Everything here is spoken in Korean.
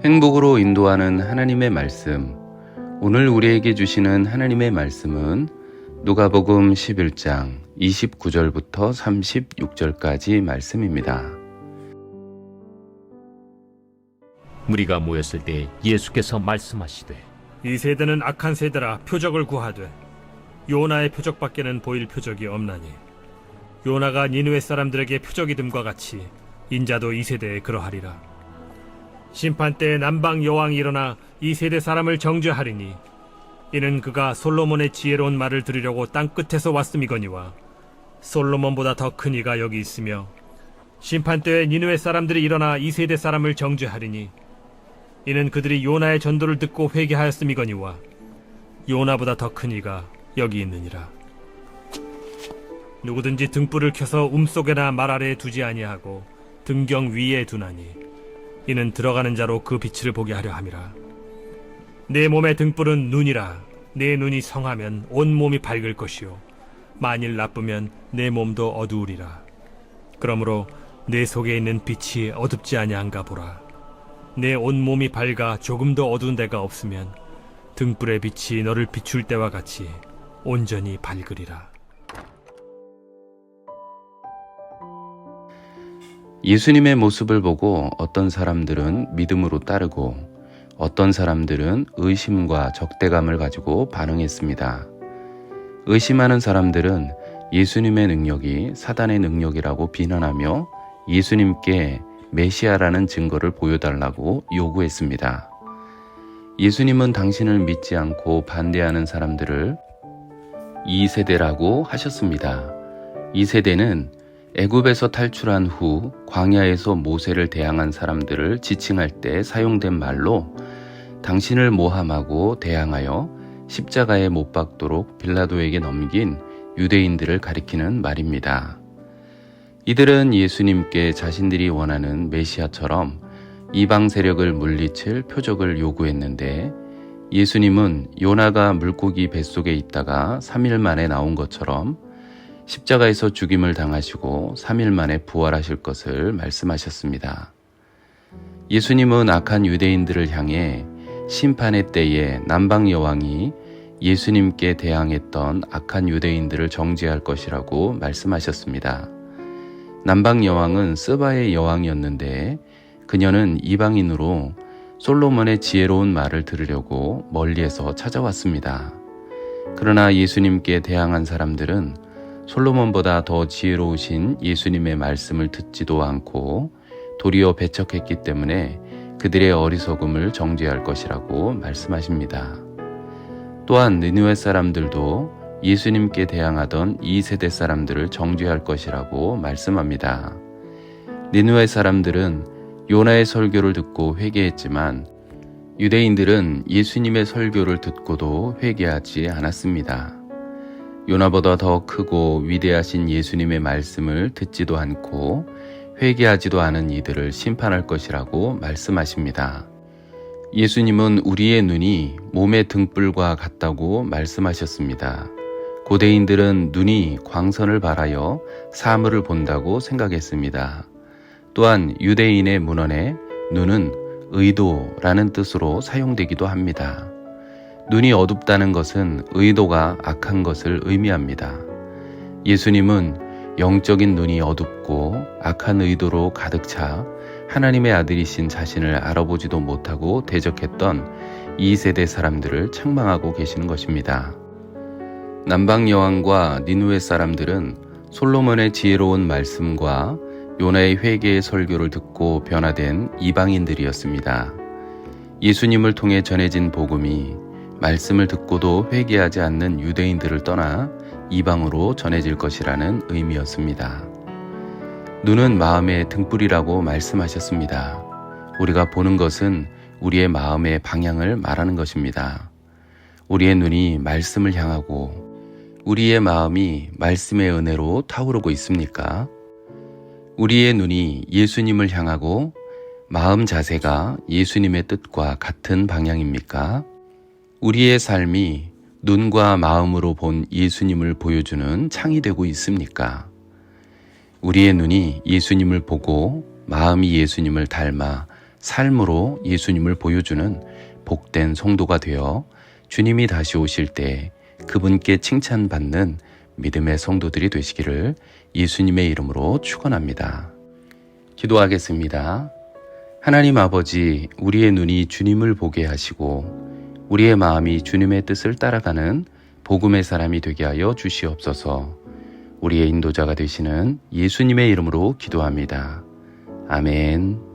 행복으로 인도하는 하나님의 말씀. 오늘 우리에게 주시는 하나님의 말씀은 누가복음 11장 29절부터 36절까지 말씀입니다. 무리가 모였을 때 예수께서 말씀하시되 이 세대는 악한 세대라 표적을 구하되 요나의 표적밖에는 보일 표적이 없나니 요나가 니느웨 사람들에게 표적이됨과 같이 인자도 이 세대에 그러하리라. 심판 때에 남방 여왕이 일어나 이 세대 사람을 정죄하리니 이는 그가 솔로몬의 지혜로운 말을 들으려고 땅 끝에서 왔음이거니와 솔로몬보다 더 큰 이가 여기 있으며 심판 때에 니느웨 사람들이 일어나 이 세대 사람을 정죄하리니 이는 그들이 요나의 전도를 듣고 회개하였음이거니와 요나보다 더 큰 이가 여기 있느니라. 누구든지 등불을 켜서 속에나 말 아래에 두지 아니하고 등경 위에 두나니 이는 들어가는 자로 그 빛을 보게 하려 함이라. 내 몸의 등불은 눈이라. 내 눈이 성하면 온 몸이 밝을 것이요 만일 나쁘면 내 몸도 어두우리라. 그러므로 내 속에 있는 빛이 어둡지 아니한가 보라. 내 온 몸이 밝아 조금도 어두운 데가 없으면 등불의 빛이 너를 비출 때와 같이 온전히 밝으리라. 예수님의 모습을 보고 어떤 사람들은 믿음으로 따르고 어떤 사람들은 의심과 적대감을 가지고 반응했습니다. 의심하는 사람들은 예수님의 능력이 사단의 능력이라고 비난하며 예수님께 메시아라는 증거를 보여달라고 요구했습니다. 예수님은 당신을 믿지 않고 반대하는 사람들을 2세대라고 하셨습니다. 2세대는 애굽에서 탈출한 후 광야에서 모세를 대항한 사람들을 지칭할 때 사용된 말로 당신을 모함하고 대항하여 십자가에 못 박도록 빌라도에게 넘긴 유대인들을 가리키는 말입니다. 이들은 예수님께 자신들이 원하는 메시아처럼 이방 세력을 물리칠 표적을 요구했는데 예수님은 요나가 물고기 뱃속에 있다가 3일 만에 나온 것처럼 십자가에서 죽임을 당하시고 3일 만에 부활하실 것을 말씀하셨습니다. 예수님은 악한 유대인들을 향해 심판의 때에 남방 여왕이 예수님께 대항했던 악한 유대인들을 정죄할 것이라고 말씀하셨습니다. 남방 여왕은 스바의 여왕이었는데 그녀는 이방인으로 솔로몬의 지혜로운 말을 들으려고 멀리에서 찾아왔습니다. 그러나 예수님께 대항한 사람들은 솔로몬보다 더 지혜로우신 예수님의 말씀을 듣지도 않고 도리어 배척했기 때문에 그들의 어리석음을 정죄할 것이라고 말씀하십니다. 또한 느느웨 사람들도 예수님께 대항하던 2세대 사람들을 정죄할 것이라고 말씀합니다. 느느웨 사람들은 요나의 설교를 듣고 회개했지만 유대인들은 예수님의 설교를 듣고도 회개하지 않았습니다. 요나보다 더 크고 위대하신 예수님의 말씀을 듣지도 않고 회개하지도 않은 이들을 심판할 것이라고 말씀하십니다. 예수님은 우리의 눈이 몸의 등불과 같다고 말씀하셨습니다. 고대인들은 눈이 광선을 발하여 사물을 본다고 생각했습니다. 또한 유대인의 문헌에 눈은 의도라는 뜻으로 사용되기도 합니다. 눈이 어둡다는 것은 의도가 악한 것을 의미합니다. 예수님은 영적인 눈이 어둡고 악한 의도로 가득 차 하나님의 아들이신 자신을 알아보지도 못하고 대적했던 2세대 사람들을 책망하고 계시는 것입니다. 남방 여왕과 니느웨 사람들은 솔로몬의 지혜로운 말씀과 요나의 회개의 설교를 듣고 변화된 이방인들이었습니다. 예수님을 통해 전해진 복음이 말씀을 듣고도 회개하지 않는 유대인들을 떠나 이방으로 전해질 것이라는 의미였습니다. 눈은 마음의 등불이라고 말씀하셨습니다. 우리가 보는 것은 우리의 마음의 방향을 말하는 것입니다. 우리의 눈이 말씀을 향하고 우리의 마음이 말씀의 은혜로 타오르고 있습니까? 우리의 눈이 예수님을 향하고 마음 자세가 예수님의 뜻과 같은 방향입니까? 우리의 삶이 눈과 마음으로 본 예수님을 보여주는 창이 되고 있습니까? 우리의 눈이 예수님을 보고 마음이 예수님을 닮아 삶으로 예수님을 보여주는 복된 성도가 되어 주님이 다시 오실 때 그분께 칭찬받는 믿음의 성도들이 되시기를 예수님의 이름으로 축원합니다. 기도하겠습니다. 하나님 아버지, 우리의 눈이 주님을 보게 하시고 우리의 마음이 주님의 뜻을 따라가는 복음의 사람이 되게 하여 주시옵소서. 우리의 인도자가 되시는 예수님의 이름으로 기도합니다. 아멘.